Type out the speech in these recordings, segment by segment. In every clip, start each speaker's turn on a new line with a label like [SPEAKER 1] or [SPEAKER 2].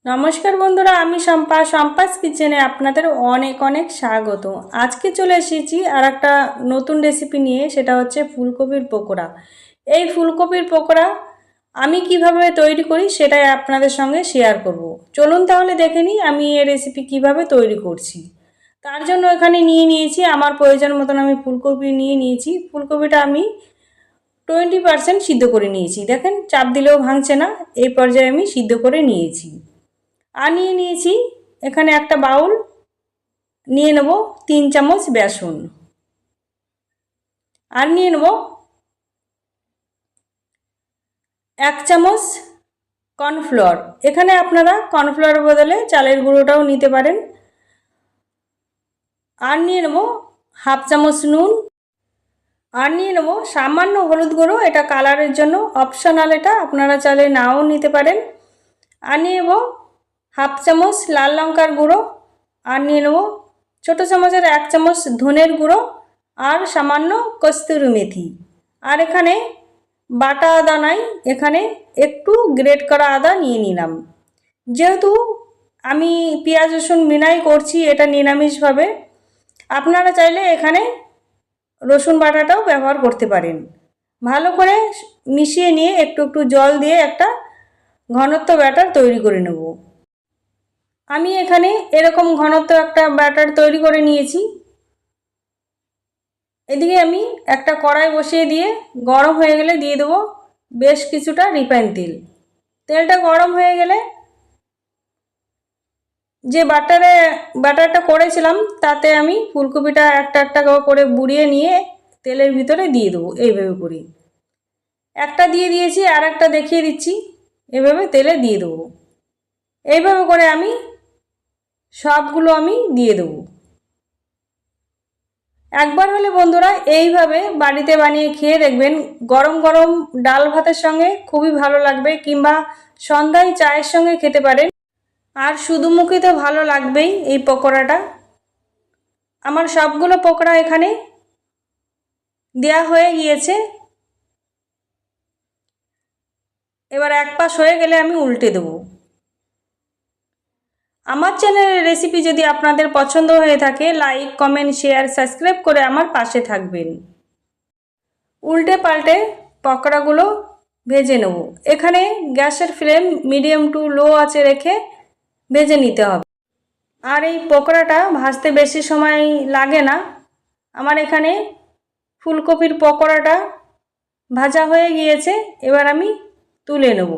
[SPEAKER 1] নমস্কার বন্ধুরা, আমি সম্পাস কিচেনে আপনাদের অনেক অনেক স্বাগত। আজকে চলে এসেছি আর একটা নতুন রেসিপি নিয়ে, সেটা হচ্ছে ফুলকপির পকোড়া। এই ফুলকপির পকোড়া আমি কিভাবে তৈরি করি সেটাই আপনাদের সঙ্গে শেয়ার করব। চলুন তাহলে দেখে নিই আমি এই রেসিপি কিভাবে তৈরি করছি। তার জন্য এখানে নিয়ে নিয়েছি আমার প্রয়োজন মতন আমি ফুলকপি নিয়ে নিয়েছি। ফুলকপিটা আমি 20% সিদ্ধ করে নিয়েছি। দেখেন, চাপ দিলেও ভাঙছে না, এই পর্যায়ে আমি সিদ্ধ করে নিয়েছি। আর নিয়ে নিয়েছি এখানে একটা বাউল, নিয়ে নেব 3 চামচ বেসন, আর নিয়ে নেব 1 চামচ কর্নফ্লাওয়ার। এখানে আপনারা কর্নফ্লাওয়ারের বদলে চালের গুঁড়োটাও নিতে পারেন। আর নিয়ে নেব হাফ চামচ নুন, আর নিয়ে নেব সামান্য হলুদ গুঁড়ো, এটা কালারের জন্য অপশনাল, এটা আপনারা চাইলে নাও নিতে পারেন। আর নিয়ে নেব হাফ চামচ লাল লঙ্কার গুঁড়ো, আর নিয়ে নেব ছোটো চামচের 1 চামচ ধনের গুঁড়ো, আর সামান্য কস্তুরি মেথি। আর এখানে বাটা আদা নাই, এখানে একটু গ্রেট করা আদা নিয়ে নিলাম। যেহেতু আমি পেঁয়াজ রসুন বিনাই করছি, এটা নিরামিষভাবে, আপনারা চাইলে এখানে রসুন বাটাটাও ব্যবহার করতে পারেন। ভালো করে মিশিয়ে নিয়ে একটু একটু জল দিয়ে একটা ঘনত্ব ব্যাটার তৈরি করে নেব। আমি এখানে এরকম ঘনত্ব একটা ব্যাটার তৈরি করে নিয়েছি। এদিকে আমি একটা কড়াই বসিয়ে দিয়ে গরম হয়ে গেলে দিয়ে দেবো বেশ কিছুটা রিফাইন তেল। তেলটা গরম হয়ে গেলে যে ব্যাটারটা করেছিলাম তাতে আমি ফুলকপিটা একটা একটা করে বুড়িয়ে নিয়ে তেলের ভিতরে দিয়ে দেবো। এইভাবে করে একটা দিয়ে দিয়েছি, আর একটা দেখিয়ে দিচ্ছি, এভাবে তেলে দিয়ে দেবো। এইভাবে করে আমি সবগুলো আমি দিয়ে দেবো। একবার হলে বন্ধুরা এইভাবে বাড়িতে বানিয়ে খেয়ে দেখবেন, গরম গরম ডাল ভাতের সঙ্গে খুবই ভালো লাগবে, কিংবা সন্ধ্যায় চায়ের সঙ্গে খেতে পারেন। আর শুধু মুখে তো ভালো লাগবেই এই পকোড়াটা। আমার সবগুলো পকোড়া এখানে দেয়া হয়ে গিয়েছে। এবার এক পাশ হয়ে গেলে আমি উল্টে দেবো। আমার চ্যানেলের রেসিপি যদি আপনাদের পছন্দ হয়ে থাকে, লাইক কমেন্ট শেয়ার সাবস্ক্রাইব করে আমার পাশে থাকবেন। উল্টে পাল্টে পকোড়াগুলো ভেজে নেব। এখানে গ্যাসের ফ্লেম মিডিয়াম টু লো আঁচে রেখে ভেজে নিতে হবে। আর এই পকোড়াটা ভাজতে বেশি সময় লাগে না। আমার এখানে ফুলকপির পকোড়াটা ভাজা হয়ে গিয়েছে, এবার আমি তুলে নেব।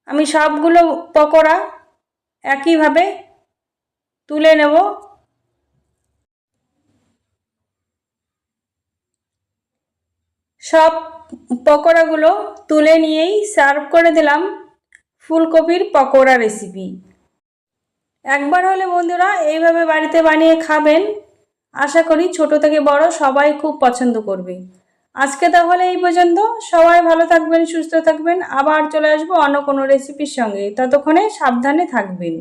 [SPEAKER 1] আমি সবগুলো পকোড়া একইভাবে তুলে নেব। সব পকোড়াগুলো তুলে নিয়েই সার্ভ করে দিলাম ফুলকপির পকোড়া রেসিপি। একবার হলে বন্ধুরা এইভাবে বাড়িতে বানিয়ে খাবেন, আশা করি ছোট থেকে বড় সবাই খুব পছন্দ করবে। আজকে তাহলে এই পর্যন্ত। সবাই ভালো থাকবেন, সুস্থ থাকবেন। আবার চলে আসবো অন্য কোনো রেসিপির সঙ্গে। ততক্ষণে সাবধানে থাকবেন।